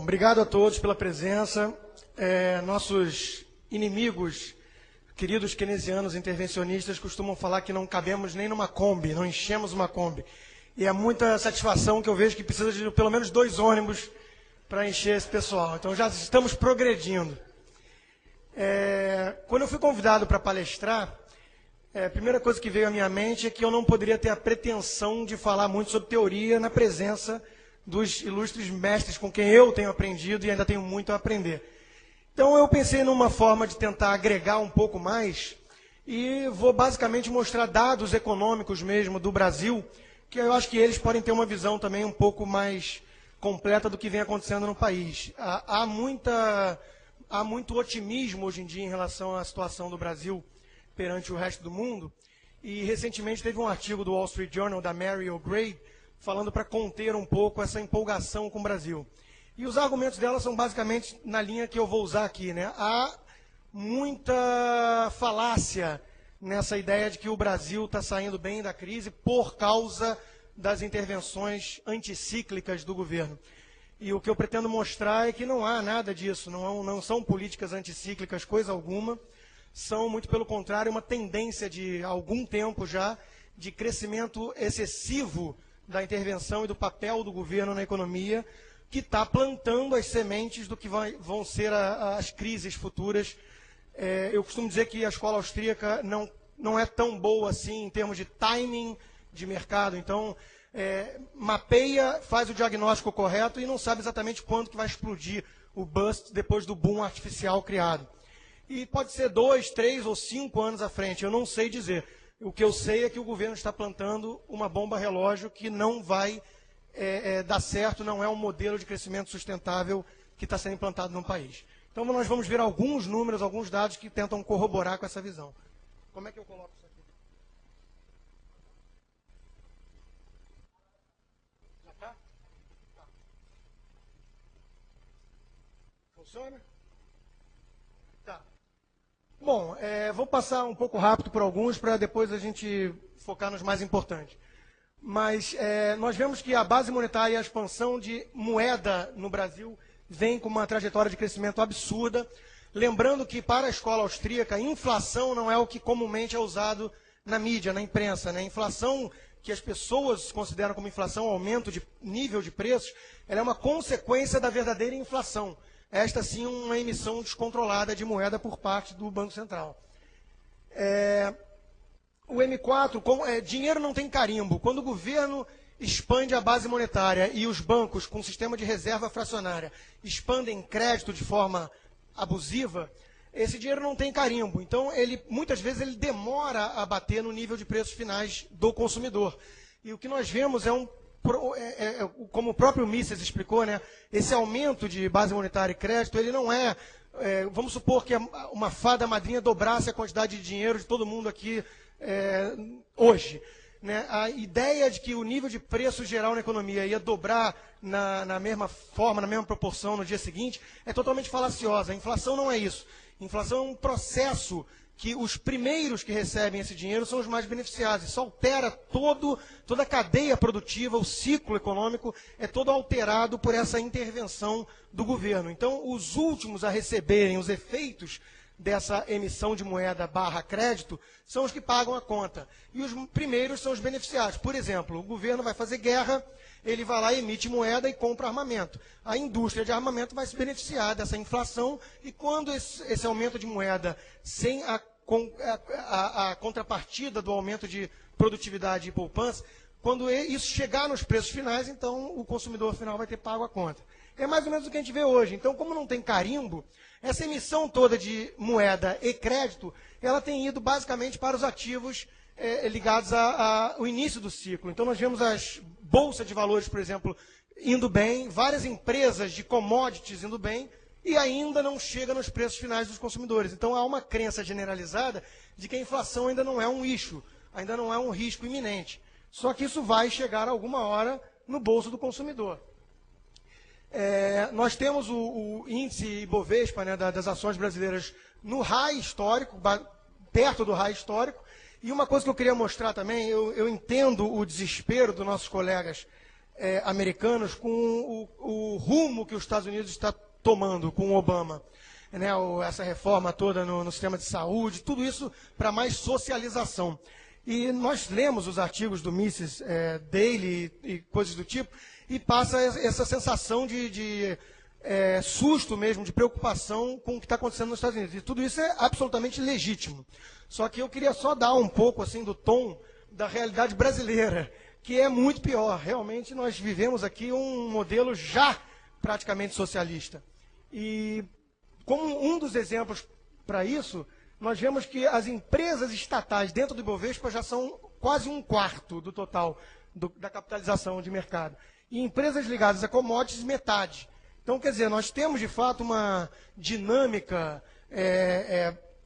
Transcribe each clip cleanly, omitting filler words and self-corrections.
obrigado a todos pela presença. Nossos inimigos, queridos keynesianos intervencionistas, costumam falar que não cabemos nem numa Kombi, não enchemos uma Kombi. E é muita satisfação que eu vejo que precisa de pelo menos 2 ônibus para encher esse pessoal. Então já estamos progredindo. Quando eu fui convidado para palestrar, a primeira coisa que veio à minha mente é que eu não poderia ter a pretensão de falar muito sobre teoria na presença dos ilustres mestres com quem eu tenho aprendido e ainda tenho muito a aprender. Então eu pensei numa forma de tentar agregar um pouco mais e vou basicamente mostrar dados econômicos mesmo do Brasil, que eu acho que eles podem ter uma visão também um pouco mais completa do que vem acontecendo no país. Há muito otimismo hoje em dia em relação à situação do Brasil perante o resto do mundo, e recentemente teve um artigo do Wall Street Journal, da Mary O'Grady, falando para conter um pouco essa empolgação com o Brasil. E os argumentos dela são basicamente na linha que eu vou usar aqui, né? Há muita falácia nessa ideia de que o Brasil está saindo bem da crise por causa das intervenções anticíclicas do governo. E o que eu pretendo mostrar é que não há nada disso, não são políticas anticíclicas, coisa alguma. São, muito pelo contrário, uma tendência de algum tempo já de crescimento excessivo da intervenção e do papel do governo na economia, que está plantando as sementes do que vão ser as crises futuras. Eu costumo dizer que a escola austríaca não é tão boa assim em termos de timing de mercado. Então, mapeia, faz o diagnóstico correto e não sabe exatamente quando que vai explodir o bust depois do boom artificial criado. E pode ser 2, 3 ou 5 anos à frente, eu não sei dizer. O que eu sei é que o governo está plantando uma bomba relógio que não vai dar certo, não é um modelo de crescimento sustentável que está sendo implantado no país. Então nós vamos ver alguns números, alguns dados que tentam corroborar com essa visão. Como é que eu coloco isso aqui? Já está? Tá. Funciona? Tá. Bom, vou passar um pouco rápido por alguns para depois a gente focar nos mais importantes. Mas nós vemos que a base monetária e a expansão de moeda no Brasil vem com uma trajetória de crescimento absurda. Lembrando que para a escola austríaca, inflação não é o que comumente é usado na mídia, na imprensa, né? Inflação que as pessoas consideram como inflação, aumento de nível de preços, ela é uma consequência da verdadeira inflação. Esta sim uma emissão descontrolada de moeda por parte do Banco Central. O M4, dinheiro não tem carimbo. Quando o governo expande a base monetária e os bancos, com sistema de reserva fracionária, expandem crédito de forma abusiva, esse dinheiro não tem carimbo. Então, muitas vezes, ele demora a bater no nível de preços finais do consumidor. E o que nós vemos como o próprio Mises explicou, né, esse aumento de base monetária e crédito, ele não vamos supor que uma fada madrinha dobrasse a quantidade de dinheiro de todo mundo aqui hoje. Né? A ideia de que o nível de preço geral na economia ia dobrar na mesma forma, na mesma proporção no dia seguinte, é totalmente falaciosa. A inflação não é isso. A inflação é um processo que os primeiros que recebem esse dinheiro são os mais beneficiados. Isso altera toda a cadeia produtiva, o ciclo econômico é todo alterado por essa intervenção do governo. Então, os últimos a receberem os efeitos dessa emissão de moeda / crédito são os que pagam a conta. E os primeiros são os beneficiados. Por exemplo, o governo vai fazer guerra, ele vai lá, emite moeda e compra armamento. A indústria de armamento vai se beneficiar dessa inflação e quando esse aumento de moeda sem a contrapartida do aumento de produtividade e poupança, quando isso chegar nos preços finais, então o consumidor final vai ter pago a conta. É mais ou menos o que a gente vê hoje. Então, como não tem carimbo, essa emissão toda de moeda e crédito, ela tem ido basicamente para os ativos ligados ao início do ciclo. Então, nós vemos as bolsas de valores, por exemplo, indo bem, várias empresas de commodities indo bem, e ainda não chega nos preços finais dos consumidores. Então, há uma crença generalizada de que a inflação ainda não é um issue, ainda não é um risco iminente. Só que isso vai chegar alguma hora no bolso do consumidor. Nós temos o índice Ibovespa, né, das ações brasileiras no high histórico, perto do high histórico. E uma coisa que eu queria mostrar também, eu entendo o desespero dos nossos colegas americanos com o rumo que os Estados Unidos está tomando com o Obama. Né, essa reforma toda no sistema de saúde, tudo isso para mais socialização. E nós lemos os artigos do Mises Daily e coisas do tipo, e passa essa sensação de susto mesmo, de preocupação com o que está acontecendo nos Estados Unidos. E tudo isso é absolutamente legítimo. Só que eu queria só dar um pouco assim do tom da realidade brasileira, que é muito pior. Realmente nós vivemos aqui um modelo já praticamente socialista. E como um dos exemplos para isso, nós vemos que as empresas estatais dentro do Ibovespa já são quase 1/4 do total da capitalização de mercado. E empresas ligadas a commodities, metade. Então, quer dizer, nós temos de fato uma dinâmica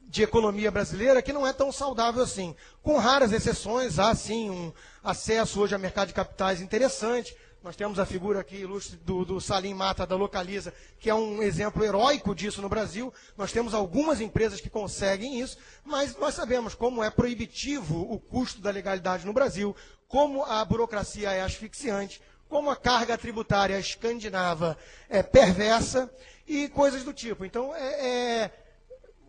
de economia brasileira que não é tão saudável assim. Com raras exceções, há sim um acesso hoje a mercado de capitais interessante. Nós temos a figura aqui ilustre do Salim Mata, da Localiza, que é um exemplo heróico disso no Brasil. Nós temos algumas empresas que conseguem isso, mas nós sabemos como é proibitivo o custo da legalidade no Brasil, como a burocracia é asfixiante, como a carga tributária escandinava é perversa e coisas do tipo. Então,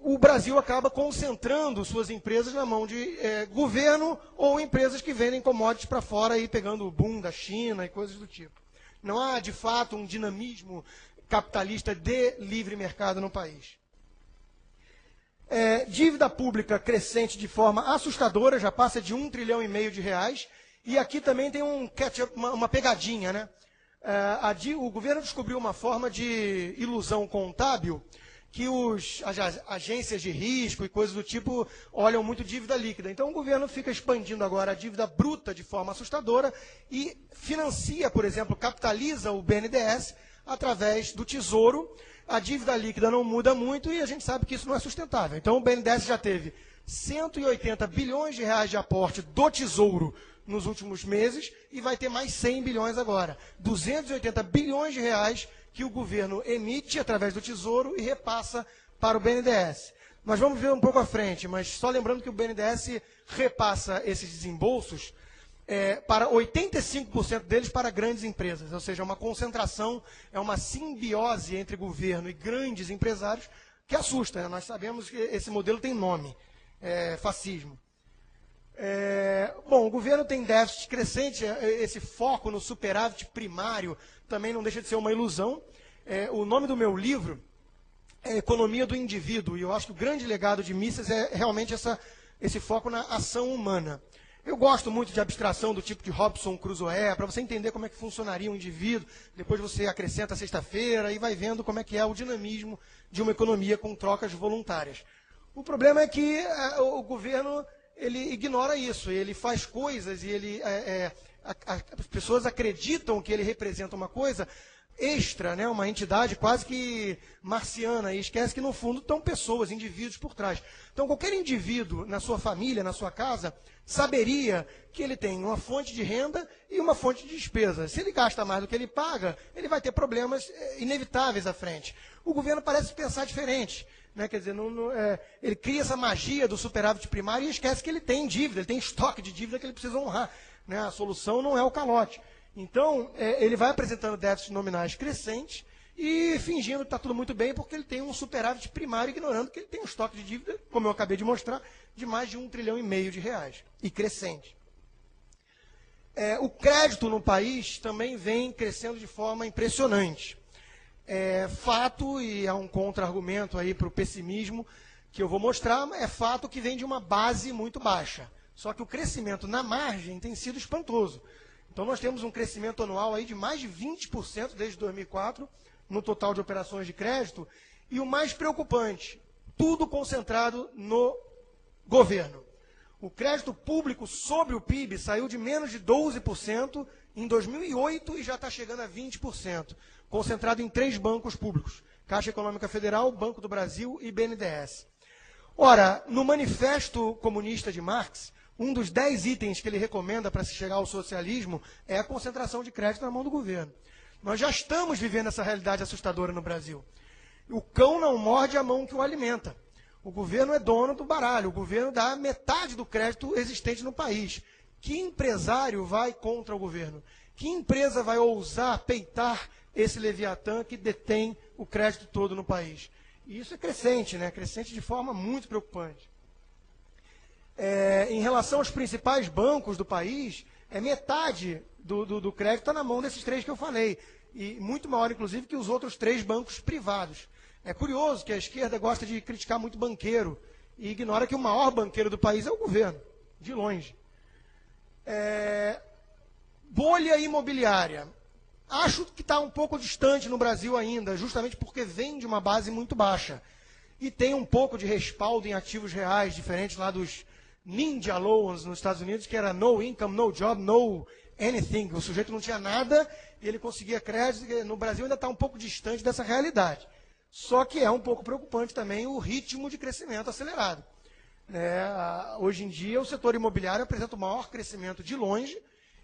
o Brasil acaba concentrando suas empresas na mão de governo ou empresas que vendem commodities para fora, aí, pegando o boom da China e coisas do tipo. Não há, de fato, um dinamismo capitalista de livre mercado no país. Dívida pública crescente de forma assustadora, já passa de R$1,5 trilhão de reais. E aqui também tem uma pegadinha, né? O governo descobriu uma forma de ilusão contábil que as agências de risco e coisas do tipo olham muito dívida líquida. Então o governo fica expandindo agora a dívida bruta de forma assustadora e financia, por exemplo, capitaliza o BNDES através do Tesouro. A dívida líquida não muda muito e a gente sabe que isso não é sustentável. Então o BNDES já teve 180 bilhões de reais de aporte do Tesouro nos últimos meses e vai ter mais 100 bilhões agora. 280 bilhões de reais que o governo emite através do Tesouro e repassa para o BNDES. Nós vamos ver um pouco à frente, mas só lembrando que o BNDES repassa esses desembolsos para 85% deles para grandes empresas, ou seja, uma concentração, é uma simbiose entre governo e grandes empresários que assusta. Né? Nós sabemos que esse modelo tem nome, fascismo. Bom, o governo tem déficit crescente, esse foco no superávit primário também não deixa de ser uma ilusão. O nome do meu livro é Economia do Indivíduo, e eu acho que o grande legado de Mises é realmente esse foco na ação humana. Eu gosto muito de abstração do tipo de Robinson Crusoe, para você entender como é que funcionaria um indivíduo, depois você acrescenta a sexta-feira e vai vendo como é que é o dinamismo de uma economia com trocas voluntárias. O problema é que o governo ele ignora isso, ele faz coisas e as pessoas acreditam que ele representa uma coisa extra, né, uma entidade quase que marciana, e esquece que no fundo estão pessoas, indivíduos por trás. Então qualquer indivíduo na sua família, na sua casa, saberia que ele tem uma fonte de renda e uma fonte de despesa. Se ele gasta mais do que ele paga, ele vai ter problemas inevitáveis à frente. O governo parece pensar diferente. Né? Quer dizer, ele cria essa magia do superávit primário e esquece que ele tem dívida, ele tem estoque de dívida que ele precisa honrar. Né? A solução não é o calote. Então, ele vai apresentando déficits nominais crescentes e fingindo que está tudo muito bem porque ele tem um superávit primário, ignorando que ele tem um estoque de dívida, como eu acabei de mostrar, de mais de R$1,5 trilhão de reais, e crescente. O crédito no país também vem crescendo de forma impressionante. Fato, e é um contra-argumento aí para o pessimismo que eu vou mostrar, é fato que vem de uma base muito baixa. Só que o crescimento na margem tem sido espantoso. Então nós temos um crescimento anual aí de mais de 20% desde 2004, no total de operações de crédito, e o mais preocupante, tudo concentrado no governo. O crédito público sobre o PIB saiu de menos de 12% em 2008 e já está chegando a 20%, concentrado em 3 bancos públicos, Caixa Econômica Federal, Banco do Brasil e BNDES. Ora, no Manifesto Comunista de Marx, um dos 10 itens que ele recomenda para se chegar ao socialismo é a concentração de crédito na mão do governo. Nós já estamos vivendo essa realidade assustadora no Brasil. O cão não morde a mão que o alimenta. O governo é dono do baralho, o governo dá metade do crédito existente no país. Que empresário vai contra o governo? Que empresa vai ousar peitar esse Leviatã que detém o crédito todo no país? E isso é crescente, né? Crescente de forma muito preocupante. Em relação aos principais bancos do país, metade do crédito está na mão desses três que eu falei. E muito maior, inclusive, que os outros 3 bancos privados. É curioso que a esquerda gosta de criticar muito banqueiro e ignora que o maior banqueiro do país é o governo, de longe. Bolha imobiliária. Acho que está um pouco distante no Brasil ainda, justamente porque vem de uma base muito baixa. E tem um pouco de respaldo em ativos reais, diferente lá dos Ninja Loans nos Estados Unidos, que era no income, no job, no anything. O sujeito não tinha nada e ele conseguia crédito. No Brasil ainda está um pouco distante dessa realidade. Só que é um pouco preocupante também o ritmo de crescimento acelerado. Hoje em dia, o setor imobiliário apresenta o maior crescimento de longe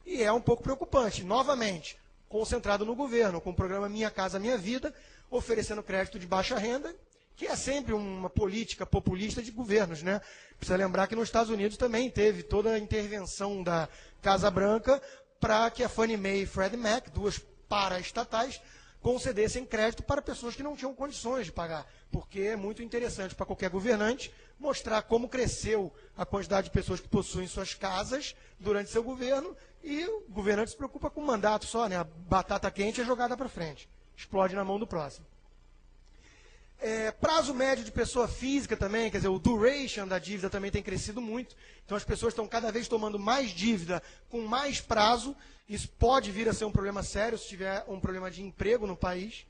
e é um pouco preocupante. Novamente, concentrado no governo, com o programa Minha Casa Minha Vida, oferecendo crédito de baixa renda, que é sempre uma política populista de governos, né? Precisa lembrar que nos Estados Unidos também teve toda a intervenção da Casa Branca para que a Fannie Mae e Freddie Mac, 2 paraestatais, concedessem crédito para pessoas que não tinham condições de pagar, porque é muito interessante para qualquer governante mostrar como cresceu a quantidade de pessoas que possuem suas casas durante seu governo, e o governante se preocupa com um mandato só, né? A batata quente é jogada para frente, explode na mão do próximo. Prazo médio de pessoa física também, quer dizer, o duration da dívida também tem crescido muito. Então as pessoas estão cada vez tomando mais dívida com mais prazo. Isso pode vir a ser um problema sério se tiver um problema de emprego no país.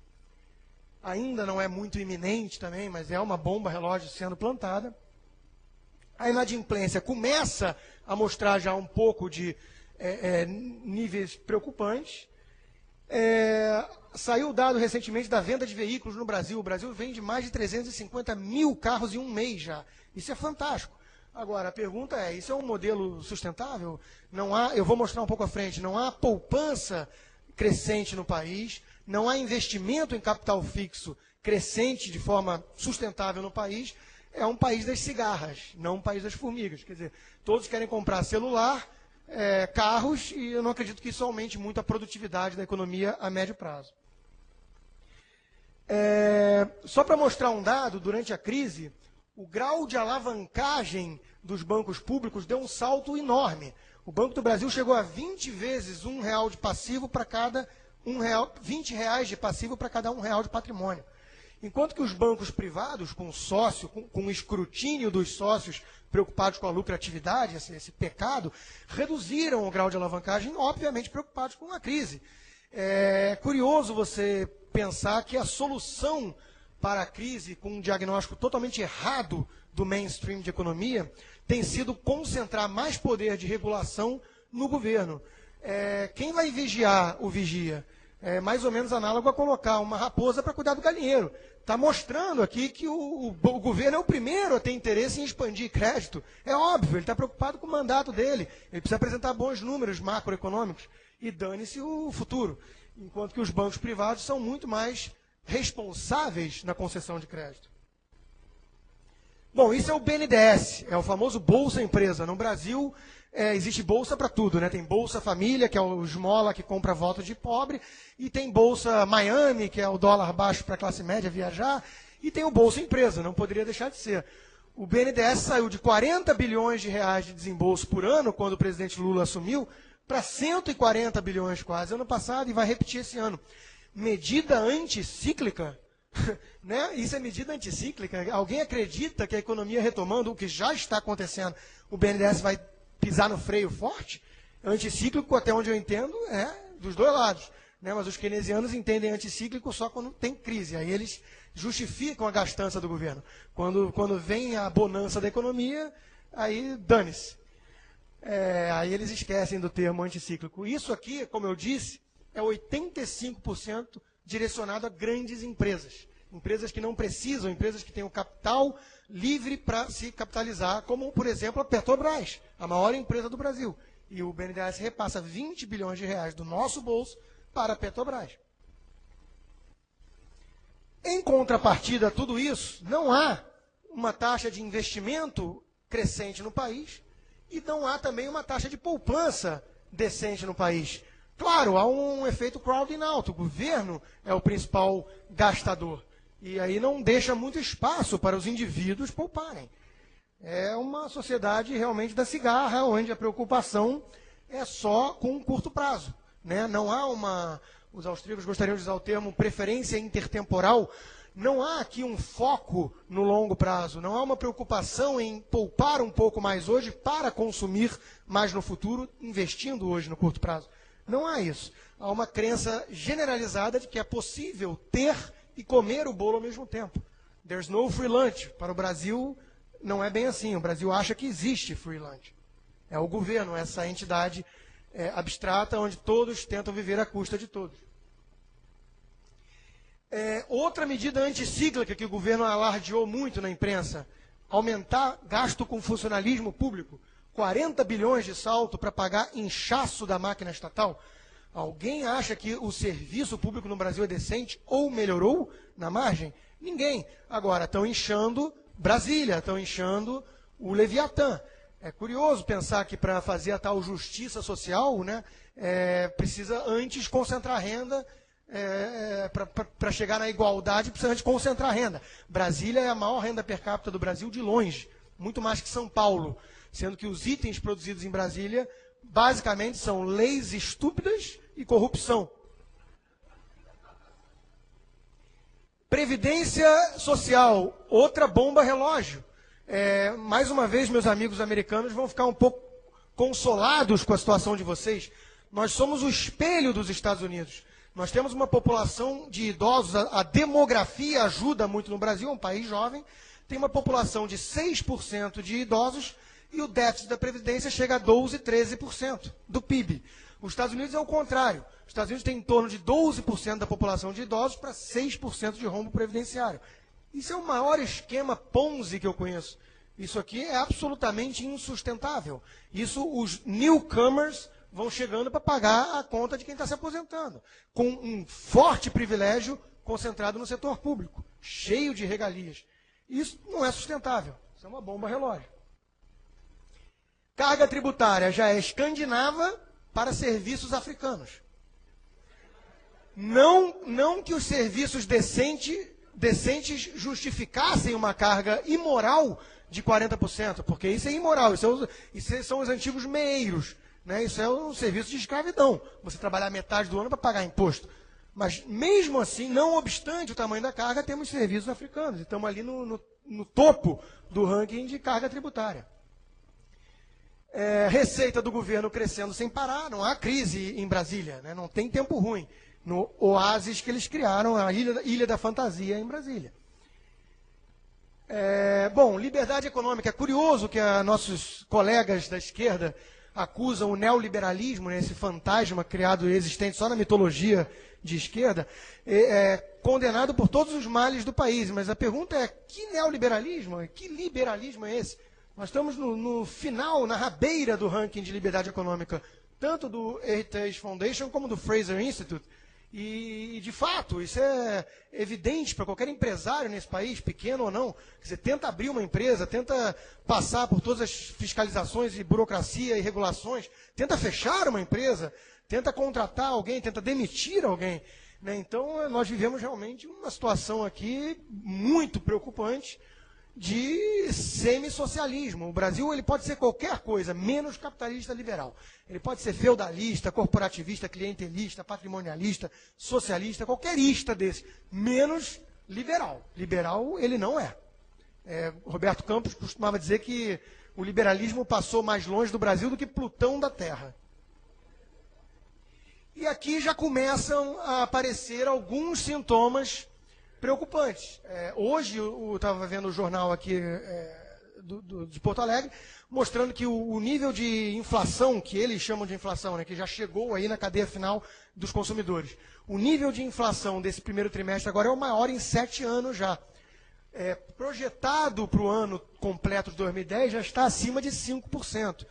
Ainda não é muito iminente também, mas é uma bomba relógio sendo plantada. A inadimplência começa a mostrar já um pouco de níveis preocupantes. Saiu o dado recentemente da venda de veículos no Brasil. O Brasil vende mais de 350 mil carros em um mês já. Isso é fantástico. Agora, a pergunta é, isso é um modelo sustentável? Não há, eu vou mostrar um pouco à frente, não há poupança crescente no país, não há investimento em capital fixo crescente de forma sustentável no país. É um país das cigarras, não um país das formigas. Quer dizer, todos querem comprar celular, carros, e eu não acredito que isso aumente muito a produtividade da economia a médio prazo. Só para mostrar um dado, durante a crise, o grau de alavancagem dos bancos públicos deu um salto enorme. O Banco do Brasil chegou a 20 vezes R$1 de passivo para cada R$20 de passivo para cada R$1 de patrimônio. Enquanto que os bancos privados, com sócio, com o escrutínio dos sócios preocupados com a lucratividade, esse pecado, reduziram o grau de alavancagem, obviamente preocupados com a crise. É curioso você pensar que a solução para a crise, com um diagnóstico totalmente errado do mainstream de economia, tem sido concentrar mais poder de regulação no governo. Quem vai vigiar o vigia? É mais ou menos análogo a colocar uma raposa para cuidar do galinheiro. Está mostrando aqui que o governo é o primeiro a ter interesse em expandir crédito. É óbvio, ele está preocupado com o mandato dele. Ele precisa apresentar bons números macroeconômicos e dane-se o futuro. Enquanto que os bancos privados são muito mais responsáveis na concessão de crédito. Bom, isso é o BNDES, é o famoso Bolsa Empresa. No Brasil, existe bolsa para tudo, né? Tem Bolsa Família, que é o esmola que compra voto de pobre, e tem Bolsa Miami, que é o dólar baixo para a classe média viajar, e tem o Bolsa Empresa, não poderia deixar de ser. O BNDES saiu de 40 bilhões de reais de desembolso por ano, quando o presidente Lula assumiu, para 140 bilhões quase ano passado, e vai repetir esse ano. Medida anticíclica, né? Isso é medida anticíclica. Alguém acredita que a economia retomando, o que já está acontecendo, o BNDES vai pisar no freio forte? Anticíclico, até onde eu entendo, é dos dois lados. Né? Mas os keynesianos entendem anticíclico só quando tem crise. Aí eles justificam a gastança do governo. Quando vem a bonança da economia, aí dane-se. Aí eles esquecem do termo anticíclico. Isso aqui, como eu disse, é 85% direcionado a grandes empresas. Empresas que não precisam, empresas que têm o capital livre para se capitalizar, como, por exemplo, a Petrobras, a maior empresa do Brasil. E o BNDES repassa 20 bilhões de reais do nosso bolso para a Petrobras. Em contrapartida a tudo isso, não há uma taxa de investimento crescente no país e não há também uma taxa de poupança decente no país. Claro, há um efeito crowding out. O governo é o principal gastador. E aí não deixa muito espaço para os indivíduos pouparem. É uma sociedade realmente da cigarra, onde a preocupação é só com um curto prazo. Né? Não há uma, os austríacos gostariam de usar o termo preferência intertemporal, não há aqui um foco no longo prazo, não há uma preocupação em poupar um pouco mais hoje para consumir mais no futuro, investindo hoje no curto prazo. Não há isso. Há uma crença generalizada de que é possível ter e comer o bolo ao mesmo tempo. There's no free lunch. Para o Brasil, não é bem assim. O Brasil acha que existe free lunch. É o governo, essa entidade abstrata, onde todos tentam viver à custa de todos. Outra medida anticíclica que o governo alardeou muito na imprensa, aumentar gasto com funcionalismo público, 40 bilhões de salto para pagar inchaço da máquina estatal. Alguém acha que o serviço público no Brasil é decente ou melhorou na margem? Ninguém. Agora, estão inchando Brasília, estão inchando o Leviatã. É curioso pensar que para fazer a tal justiça social, né, precisa antes concentrar renda, para chegar na igualdade precisa antes concentrar renda. Brasília é a maior renda per capita do Brasil de longe, muito mais que São Paulo, sendo que os itens produzidos em Brasília basicamente são leis estúpidas e corrupção. Previdência social, outra bomba relógio. Mais uma vez, meus amigos americanos vão ficar um pouco consolados com a situação de vocês. Nós somos o espelho dos Estados Unidos. Nós temos uma população de idosos, a demografia ajuda muito no Brasil, é um país jovem, tem uma população de 6% de idosos e o déficit da Previdência chega a 12%, 13% do PIB. Os Estados Unidos é o contrário. Os Estados Unidos têm em torno de 12% da população de idosos para 6% de rombo previdenciário. Isso é o maior esquema Ponzi que eu conheço. Isso aqui é absolutamente insustentável. Isso os newcomers vão chegando para pagar a conta de quem está se aposentando, com um forte privilégio concentrado no setor público, cheio de regalias. Isso não é sustentável. Isso é uma bomba relógio. Carga tributária já é escandinava para serviços africanos. Não que os serviços decentes justificassem uma carga imoral de 40%, porque isso é imoral, isso são os antigos meeiros, né? Isso é um serviço de escravidão, você trabalhar metade do ano para pagar imposto. Mas mesmo assim, não obstante o tamanho da carga, temos serviços africanos, e estamos ali no topo do ranking de carga tributária. Receita do governo crescendo sem parar, não há crise em Brasília, né? Não tem tempo ruim. No oásis que eles criaram, a Ilha da Fantasia em Brasília. Bom, liberdade econômica. É curioso que nossos colegas da esquerda acusam o neoliberalismo, né, esse fantasma criado e existente só na mitologia de esquerda, condenado por todos os males do país. Mas a pergunta é, que neoliberalismo, que liberalismo é esse? Nós estamos no final, na rabeira do ranking de liberdade econômica, tanto do Heritage Foundation como do Fraser Institute. E, de fato, isso é evidente para qualquer empresário nesse país, pequeno ou não. Você tenta abrir uma empresa, tenta passar por todas as fiscalizações e burocracia e regulações, tenta fechar uma empresa, tenta contratar alguém, tenta demitir alguém, né? Então, nós vivemos realmente uma situação aqui muito preocupante de semi-socialismo. O Brasil ele pode ser qualquer coisa, menos capitalista liberal. Ele pode ser feudalista, corporativista, clientelista, patrimonialista, socialista, qualquer ista desse, menos liberal. Liberal ele não é. Roberto Campos costumava dizer que o liberalismo passou mais longe do Brasil do que Plutão da Terra. E aqui já começam a aparecer alguns sintomas preocupantes. Hoje eu estava vendo o jornal aqui de Porto Alegre, mostrando que o nível de inflação, que eles chamam de inflação, né, que já chegou aí na cadeia final dos consumidores, o nível de inflação desse primeiro trimestre agora é o maior em 7 anos já. Projetado para o ano completo de 2010 já está acima de 5%.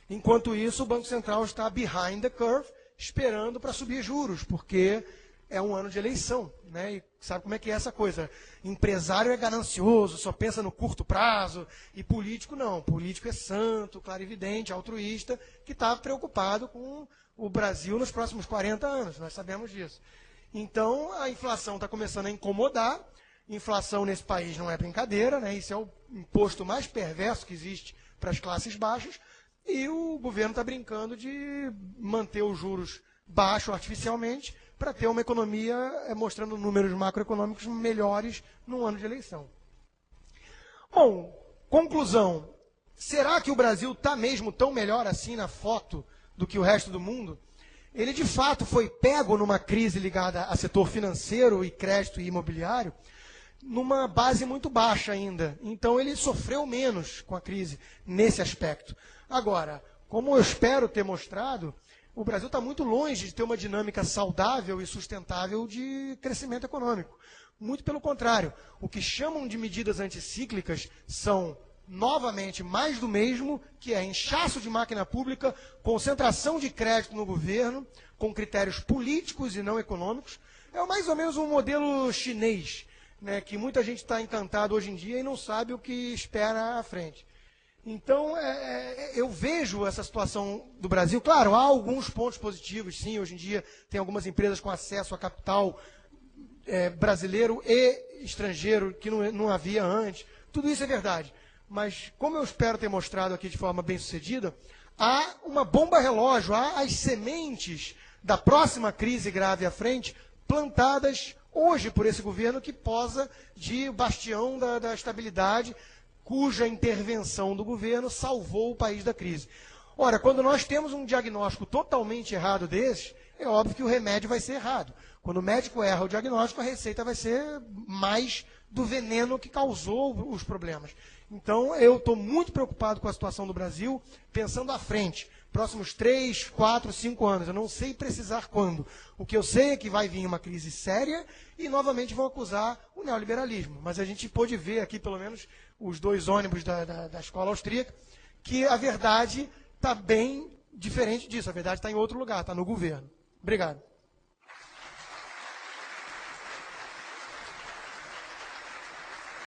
Enquanto isso, o Banco Central está behind the curve, esperando para subir juros, porque é um ano de eleição, né? E sabe como é que é essa coisa? Empresário é ganancioso, só pensa no curto prazo, e político não. Político é santo, clarividente, altruísta, que está preocupado com o Brasil nos próximos 40 anos, nós sabemos disso. Então, a inflação está começando a incomodar. Inflação nesse país não é brincadeira, né? Isso é o imposto mais perverso que existe para as classes baixas, e o governo está brincando de manter os juros baixos artificialmente para ter uma economia mostrando números macroeconômicos melhores no ano de eleição. Bom, conclusão. Será que o Brasil está mesmo tão melhor assim na foto do que o resto do mundo? Ele, de fato, foi pego numa crise ligada a setor financeiro e crédito e imobiliário, numa base muito baixa ainda. Então, ele sofreu menos com a crise nesse aspecto. Agora, como eu espero ter mostrado, o Brasil está muito longe de ter uma dinâmica saudável e sustentável de crescimento econômico. Muito pelo contrário, o que chamam de medidas anticíclicas são, novamente, mais do mesmo, que é inchaço de máquina pública, concentração de crédito no governo, com critérios políticos e não econômicos. É mais ou menos um modelo chinês, né, que muita gente está encantado hoje em dia e não sabe o que espera à frente. Então, eu vejo essa situação do Brasil. Claro, há alguns pontos positivos, sim. Hoje em dia tem algumas empresas com acesso a capital brasileiro e estrangeiro que não havia antes. Tudo isso é verdade. Mas, como eu espero ter mostrado aqui de forma bem sucedida, há uma bomba relógio, há as sementes da próxima crise grave à frente plantadas hoje por esse governo que posa de bastião da estabilidade, cuja intervenção do governo salvou o país da crise. Ora, quando nós temos um diagnóstico totalmente errado desses, é óbvio que o remédio vai ser errado. Quando o médico erra o diagnóstico, a receita vai ser mais do veneno que causou os problemas. Então, eu estou muito preocupado com a situação do Brasil, pensando à frente, próximos 3, 4, 5 anos. Eu não sei precisar quando. O que eu sei é que vai vir uma crise séria e, novamente, vão acusar o neoliberalismo. Mas a gente pôde ver aqui, pelo menos, os 2 ônibus da escola austríaca, que a verdade está bem diferente disso. A verdade está em outro lugar, está no governo. Obrigado.